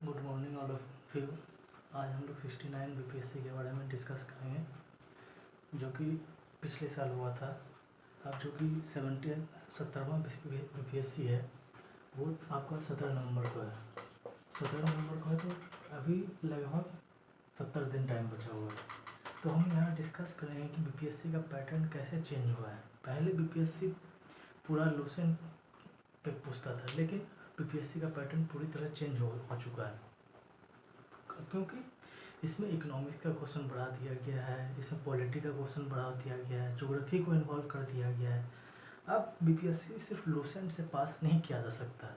Good morning all of you. आज हम लोग 69 बीपीएससी के बारे में डिस्कस करेंगे जो कि पिछले साल हुआ था। अब जो कि 70वां बीपीएससी है वो आपका 17 नवंबर को है। 17 नवंबर को है तो अभी लगभग 70 दिन टाइम बचा हुआ है। तो हम यहाँ डिस्कस करेंगे कि बीपीएससी का पैटर्न कैसे चेंज हुआ है। पहले बीपीएससी पूरा लूसेंट पे पूछता था, लेकिन बीपीएससी का पैटर्न पूरी तरह चेंज हो चुका है, क्योंकि इसमें इकोनॉमिक्स का क्वेश्चन बढ़ा दिया गया है, इसमें पॉलिटी का क्वेश्चन बढ़ा दिया गया है, ज्योग्राफी को इन्वॉल्व कर दिया गया है। अब बीपीएससी सिर्फ लूसेंट से पास नहीं किया जा सकता।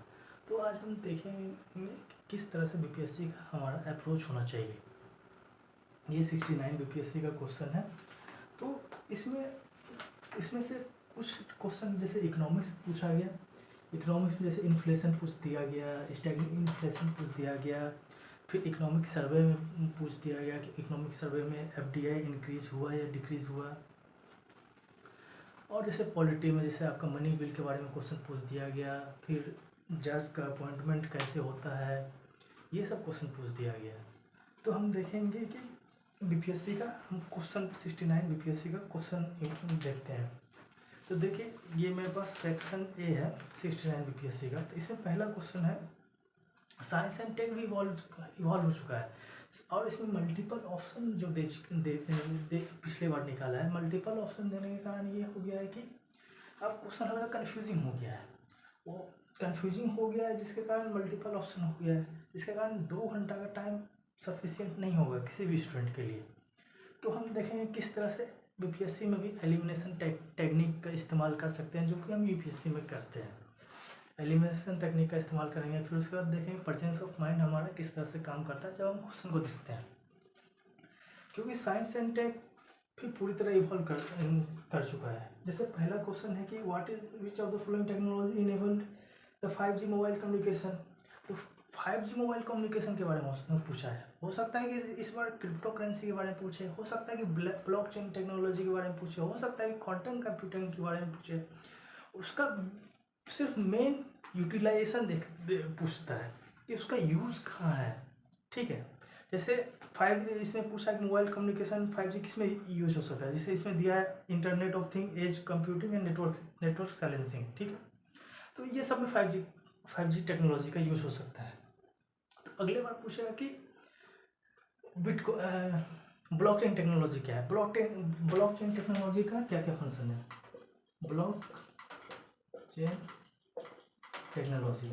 तो आज हम देखेंगे कि किस तरह से बीपीएससी का हमारा अप्रोच होना चाहिए। ये 69 बीपीएससी का क्वेश्चन है। तो इसमें इसमें से कुछ क्वेश्चन जैसे इकोनॉमिक्स पूछा गया, इकोनॉमिक्स में जैसे इन्फ्लेशन पूछ दिया गया, स्टैग्नेंट इन्फ्लेशन पूछ दिया गया। फिर इकोनॉमिक सर्वे में पूछ दिया गया कि इकोनॉमिक सर्वे में एफडीआई इंक्रीज हुआ या डिक्रीज हुआ। और जैसे पॉलिटी में जैसे आपका मनी बिल के बारे में क्वेश्चन पूछ दिया गया। फिर जज का अपॉइंटमेंट कैसे होता है, ये सब क्वेश्चन पूछ दिया गया। तो हम देखेंगे कि बीपीएससी का हम क्वेश्चन 69 बीपीएससी का क्वेश्चन देखते हैं। तो देखिए ये मेरे पास सेक्शन ए है 69 बीपीएससी का। तो इसमें पहला क्वेश्चन है, साइंस एंड टेक भी इवॉल्व हो चुका है और इसमें मल्टीपल ऑप्शन जो पिछले बार निकाला है। मल्टीपल ऑप्शन देने के कारण ये हो गया है कि अब क्वेश्चन हल्का कन्फ्यूजिंग हो गया है। वो कन्फ्यूजिंग हो गया है जिसके कारण मल्टीपल ऑप्शन हो गया है, जिसके कारण 2 घंटा का टाइम सफिशिएंट नहीं होगा किसी भी स्टूडेंट के लिए। तो हम देखेंगे किस तरह से बीपीएससी में भी एलिमिनेशन टेक्निक का इस्तेमाल कर सकते हैं, जो कि हम यूपीएससी में करते हैं। एलिमिनेशन टेक्निक का इस्तेमाल करेंगे। फिर उसके बाद देखेंगे प्रेजेंस ऑफ माइंड हमारा किस तरह से काम करता है जब हम क्वेश्चन को देखते हैं, क्योंकि साइंस एंड टेक फिर पूरी तरह इवॉल्व कर चुका है। जैसे पहला क्वेश्चन है कि what is which of the following technology enabled the 5G mobile communication. तो 5G मोबाइल कम्युनिकेशन के बारे में उसने पूछा है। हो सकता है कि इस बार क्रिप्टो करेंसी के बारे में पूछे, हो सकता है कि ब्लॉकचेन टेक्नोलॉजी के बारे में पूछे, हो सकता है कि क्वांटम कंप्यूटिंग के बारे में पूछे। उसका सिर्फ मेन यूटिलाइजेशन पूछता है कि उसका यूज़ कहाँ है। ठीक है, जैसे इसमें पूछा कि मोबाइल कम्युनिकेशन 5G किस में यूज हो सकता है। जैसे इसमें दिया है internet of thing, edge computing and network silencing. ठीक है, तो ये सब में 5G टेक्नोलॉजी का यूज हो सकता है। तो अगले बार पूछेगा कि ब्लॉकचेन टेक्नोलॉजी क्या है, ब्लॉकचेन टेक्नोलॉजी का क्या क्या फंक्शन है। ब्लॉकचेन टेक्नोलॉजी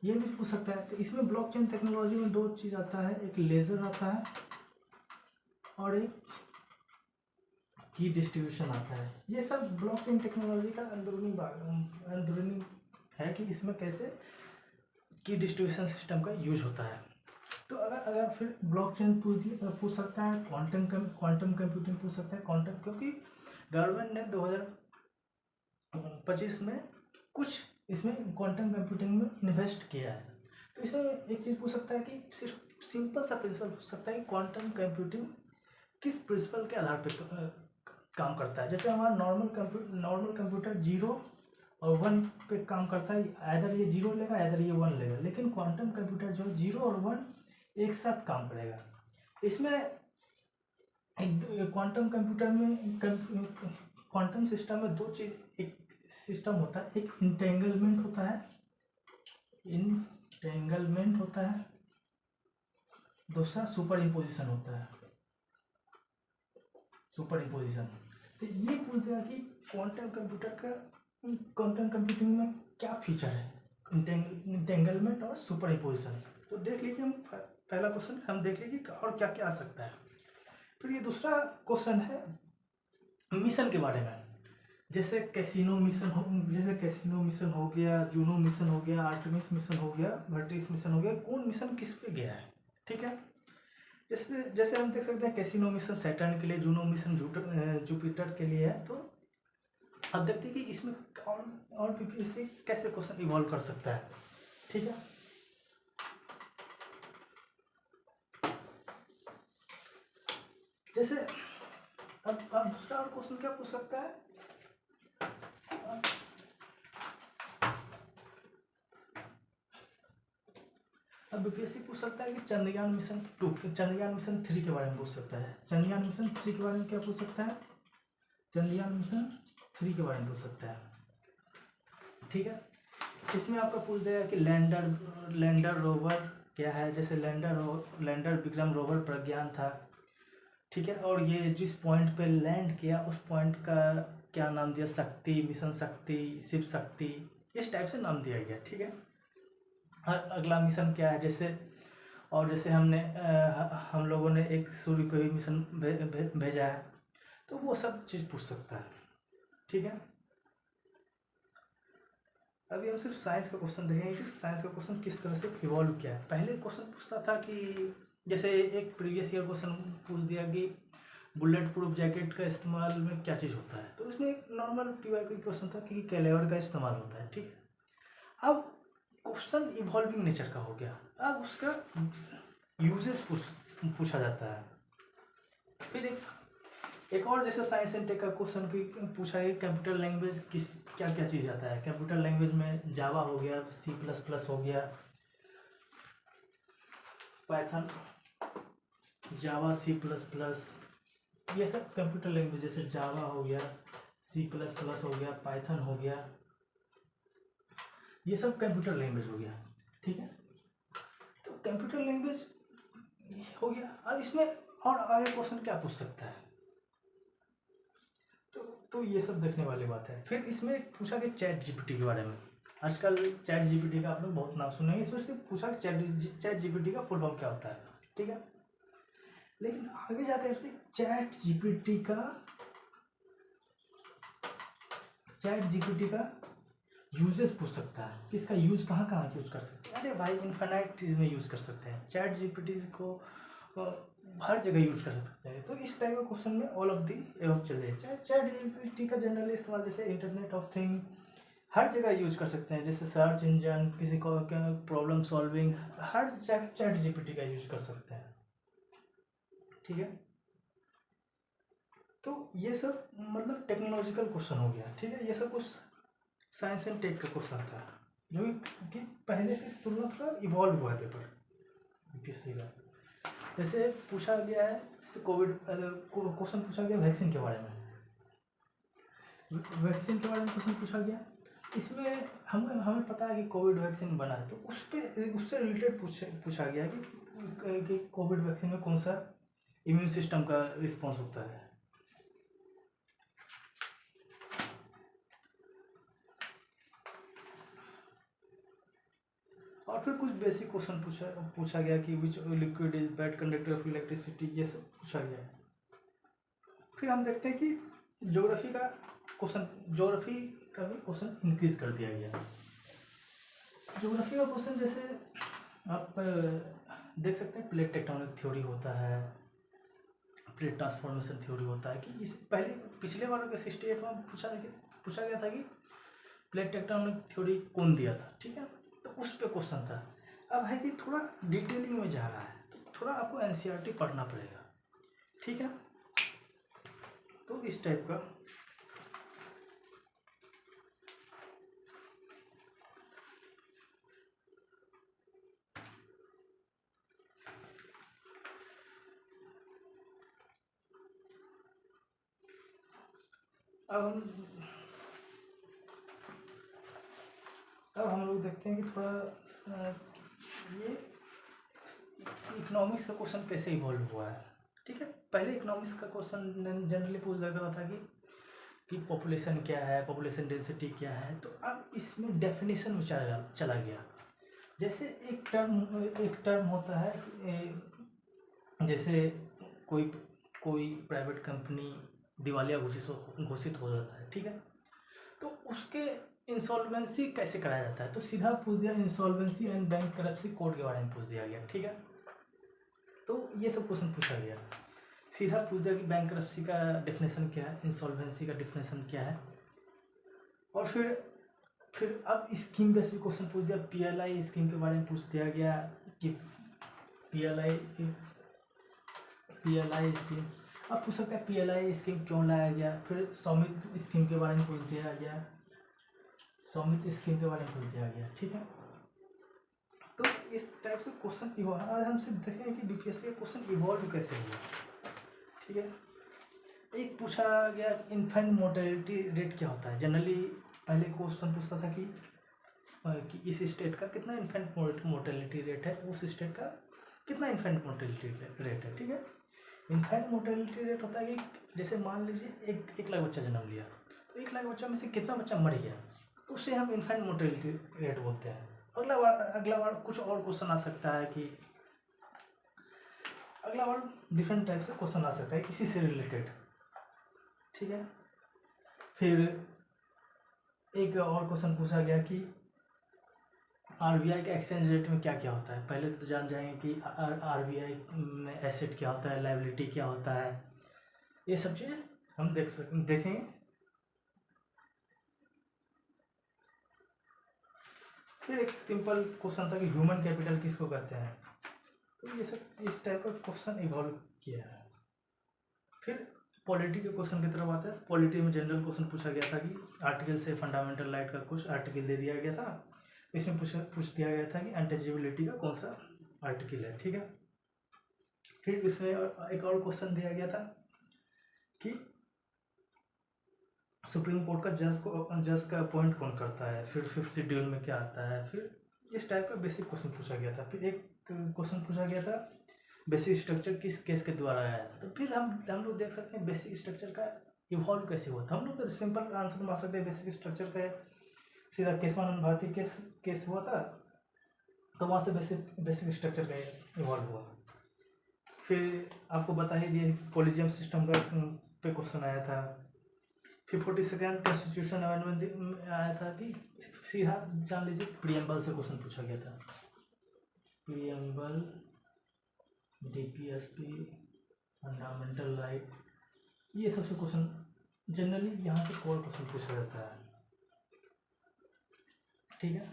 ये भी पूछ सकता है। तो इसमें ब्लॉकचेन टेक्नोलॉजी में 2 चीज़ आता है, एक लेज़र आता है और एक की डिस्ट्रीब्यूशन आता है। ये सब ब्लॉकचेन टेक्नोलॉजी का अंदरूनी है कि इसमें कैसे की डिस्ट्रीब्यूशन सिस्टम का यूज होता है। तो अगर फिर ब्लॉकचेन पूछ सकता है, क्वांटम कंप्यूटिंग पूछ सकता है। क्वांटम क्योंकि गवर्नमेंट ने 2025 में कुछ इसमें क्वांटम कंप्यूटिंग में इन्वेस्ट किया है। तो इसमें एक चीज़ पूछ सकता है कि सिर्फ सिंपल सा प्रिंसिपल पूछ सकता है कि क्वांटम कंप्यूटिंग किस प्रिंसिपल के आधार पर काम करता है। जैसे हमारा नॉर्मल कंप्यूटर 0 और 1 पे काम करता है, आइदर ये 0 लेगा आइदर ये 1 लेगा। लेकिन क्वांटम कंप्यूटर जो 0 और 1 एक साथ काम करेगा। इसमें क्वांटम कंप्यूटर में क्वांटम सिस्टम में 2 चीज़ एक सिस्टम होता है, एक इंटेंगलमेंट होता है, दूसरा सुपर इम्पोजिशन होता है। सुपर इम्पोजिशन, तो ये पूछते हैं कि क्वांटम कंप्यूटिंग में क्या फीचर है, इंटेंगलमेंट और सुपर इम्पोजिशन। तो देख लीजिए, हम पहला क्वेश्चन हम देख लीजिए और क्या क्या आ सकता है। फिर ये दूसरा क्वेश्चन है मिशन के बारे में। जैसे कैसीनो मिशन हो गया, जूनो मिशन हो गया, आर्टेमिस मिशन हो गया, वर्टिस मिशन हो गया। कौन मिशन किस पे गया है। ठीक है, जैसे हम देख सकते हैं कैसीनो मिशन सैटर्न के लिए, जूनो मिशन जुपिटर के लिए है। तो अब देखते हैं कि इसमें और बीपीएससी कैसे क्वेश्चन इवॉल्व कर सकता है। ठीक है, जैसे अब दूसरा और क्वेश्चन क्या पूछ सकता है। अब बीपीएससी पूछ सकता है कि चंद्रयान मिशन 2, चंद्रयान मिशन 3 के बारे में पूछ सकता है। चंद्रयान मिशन 3 के बारे में क्या पूछ सकता है? चंद्रयान मिशन 3 के बारे में पूछ सकता है। ठीक है, इसमें आपका पूछ देगा कि लैंडर रोवर क्या है। जैसे लैंडर विक्रम रोवर प्रज्ञान था, ठीक है, और ये जिस पॉइंट पे लैंड किया उस पॉइंट का क्या नाम दिया? शक्ति, मिशन शक्ति, शिव शक्ति, इस टाइप से नाम दिया गया। ठीक है, अगला मिशन क्या है? जैसे हम लोगों ने एक सूर्य पे भी मिशन भेजा है, तो वो सब चीज़ पूछ सकता है। ठीक है, अभी हम सिर्फ साइंस का क्वेश्चन देखेंगे कि साइंस का क्वेश्चन किस तरह से इवॉल्व किया है। पहले क्वेश्चन पूछता था कि जैसे एक प्रीवियस ईयर क्वेश्चन पूछ दिया कि बुलेट प्रूफ जैकेट का इस्तेमाल में क्या चीज़ होता है, तो इसमें एक नॉर्मल पीवाईक्यू क्वेश्चन था कि कैलेवर का इस्तेमाल होता है। ठीक है, अब क्वेश्चन इवॉल्विंग नेचर का हो गया, अब उसका यूजेस पूछा जाता है। फिर एक और जैसे साइंस एंड टेक का क्वेश्चन पूछा है कंप्यूटर लैंग्वेज क्या क्या चीज़ आता है। कंप्यूटर लैंग्वेज में जावा हो गया, C++ हो गया, पाइथन, जावा, C++, ये सब कंप्यूटर लैंग्वेज। जैसे जावा हो गया, C++ हो गया, पाइथन हो गया, ये सब कंप्यूटर लैंग्वेज हो गया। ठीक है, तो कंप्यूटर लैंग्वेज हो गया। अब इसमें और आगे क्वेश्चन क्या पूछ सकता है, तो ये सब देखने वाली बात है। फिर इसमें पूछा कि चैट जीपीटी के बारे में। आजकल चैट जीपीटी का आप लोग बहुत नाम सुनेंगे। इसमें सिर्फ पूछा कि चैट जीपीटी का फुल फॉर्म क्या होता है। ठीक है, लेकिन आगे जाकर चैट जीपीटी का यूजेस पूछ सकता है कि इसका यूज़ कहाँ कहाँ यूज़ कर सकते हैं। अरे भाई, इन्फिनाइट चीज़ में यूज़ कर सकते हैं। चैट जीपीटी को हर जगह यूज कर सकते हैं। तो इस टाइप का क्वेश्चन में ऑल ऑफ दी एबव चले। चैट जीपीटी का जनरली इस्तेमाल जैसे इंटरनेट ऑफ थिंग हर जगह यूज कर सकते हैं। जैसे सर्च इंजन, किसी को प्रॉब्लम सॉल्विंग, हर जगह चैट जीपीटी का यूज कर सकते हैं। ठीक है, तो ये सब मतलब टेक्नोलॉजिकल क्वेश्चन हो गया। ठीक है, ये सब कुछ साइंस एंड टेक का क्वेश्चन था जो कि पहले से तुलना थोड़ा इवॉल्व हुआ है पेपर यूपीएससी का। जैसे पूछा गया है, जैसे कोविड क्वेश्चन पूछा गया वैक्सीन के बारे में। वैक्सीन के बारे में क्वेश्चन पूछा गया, इसमें हमें पता है कि कोविड वैक्सीन बना है, तो उससे रिलेटेड पूछा गया कि कोविड वैक्सीन में कौन सा इम्यून सिस्टम का रिस्पॉन्स होता है। और फिर कुछ बेसिक क्वेश्चन पूछा गया कि विच liquid is bad conductor of electricity, ये सब पूछा गया। फिर हम देखते हैं कि ज्योग्राफी का भी क्वेश्चन इंक्रीज कर दिया गया। ज्योग्राफी का क्वेश्चन जैसे आप देख सकते हैं, प्लेट टेक्टोनिक थ्योरी होता है, प्लेट ट्रांसफॉर्मेशन थ्योरी होता है। कि इस पिछले बार के 68 में पूछा गया था कि प्लेट टेक्टोनिक थ्योरी कौन दिया था। ठीक है, तो उस पे क्वेश्चन था। अब है कि थोड़ा डिटेलिंग में जा रहा है, तो थोड़ा आपको एनसीईआरटी पढ़ना पड़ेगा। ठीक है, तो इस टाइप का अब हम लोग देखते हैं कि थोड़ा ये इकोनॉमिक्स का क्वेश्चन कैसे इवॉल्व हुआ है। ठीक है, पहले इकोनॉमिक्स का क्वेश्चन जनरली पूछ जाता था कि पॉपुलेशन क्या है, पॉपुलेशन डेंसिटी क्या है। तो अब इसमें डेफिनेशन में चला गया। जैसे एक टर्म होता है, जैसे कोई प्राइवेट कंपनी दिवालिया घोषित हो जाता है। ठीक है, तो उसके इंसॉल्वेंसी कैसे कराया जाता है, तो सीधा पूछ दिया इंसॉल्वेंसी एंड बैंक करप्सी कोड के बारे में पूछ दिया गया। ठीक है, तो ये सब क्वेश्चन पूछा गया। सीधा पूछ दिया कि बैंक करप्सी का डेफिनेशन क्या है, इंसॉल्वेंसी का डेफिनेशन क्या है। और फिर अब स्कीम बेस्ड क्वेश्चन पूछ दिया। पीएलआई स्कीम के बारे में पूछ दिया गया कि पीएलआई स्कीम, अब पूछ सकते हैं पीएलआई स्कीम क्यों लाया गया। फिर स्वामित्व स्कीम के बारे में पूछ दिया गया। ठीक है, तो इस टाइप से क्वेश्चन इवॉल्व, आज हम सिर्फ देखेंगे कि बीपीएससी का क्वेश्चन इवॉल्व कैसे हुआ। ठीक है, एक पूछा गया इन्फेंट मोर्टेलिटी रेट क्या होता है। जनरली पहले क्वेश्चन पूछता था कि इस स्टेट का कितना इन्फेंट मोर्टेलिटी रेट है, उस स्टेट का कितना इन्फेंट मोर्टेलिटी रेट है। ठीक है, इन्फेंट मोर्टेलिटी रेट होता है कि जैसे मान लीजिए 1 लाख बच्चा जन्म लिया, तो 1 लाख बच्चा में से कितना बच्चा मर गया, तो उसे हम इन्फेंट मोर्टेलिटी रेट बोलते हैं। अगला बार कुछ और क्वेश्चन आ सकता है कि अगला बार डिफरेंट टाइप से क्वेश्चन आ सकता है इसी से रिलेटेड। ठीक है, फिर एक और क्वेश्चन पूछा गया कि आरबीआई के एक्सचेंज रेट में क्या क्या होता है। पहले तो जान जाएंगे कि आरबीआई में एसेट क्या होता है, लायबिलिटी क्या होता है, ये सब चीज़ हम देखेंगे। फिर एक सिंपल क्वेश्चन था कि ह्यूमन कैपिटल किसको कहते हैं, तो ये सब इस टाइप का क्वेश्चन इवॉल्व किया है। फिर पॉलिटी के क्वेश्चन की तरफ आते हैं। पॉलिटी में जनरल क्वेश्चन पूछा गया था कि आर्टिकल से फंडामेंटल राइट का कुछ आर्टिकल दे दिया गया था, इसमें पूछ दिया गया था कि अनटचेबिलिटी का कौन सा आर्टिकल है। ठीक है, फिर इसमें एक और क्वेश्चन दिया गया था कि सुप्रीम कोर्ट का जज का अपॉइंट कौन करता है, फिर 5th शेड्यूल में क्या आता है। फिर इस टाइप का बेसिक क्वेश्चन पूछा गया था। फिर एक क्वेश्चन पूछा गया था बेसिक स्ट्रक्चर किस केस के द्वारा आया। तो फिर हम लोग देख सकते हैं बेसिक स्ट्रक्चर का इवॉल्व कैसे हुआ था। हम लोग तो सिंपल आंसर मार सकते हैं, बेसिक स्ट्रक्चर का सीधा केशवानंद भारती केस हुआ था, तो वहाँ से बेसिक स्ट्रक्चर का इवॉल्व हुआ। फिर आपको बता ही दिए कोलिजियम सिस्टम का पे क्वेश्चन आया था। फिर 42nd कॉन्स्टिट्यूशन अमेंडमेंट आया था कि सीधा जान लीजिए प्रीएम्बल से क्वेश्चन पूछा गया था। प्रीएम्बल, डीपीएसपी, फंडामेंटल राइट, ये सबसे क्वेश्चन जनरली यहाँ से कोर क्वेश्चन पूछा जाता है। ठीक है।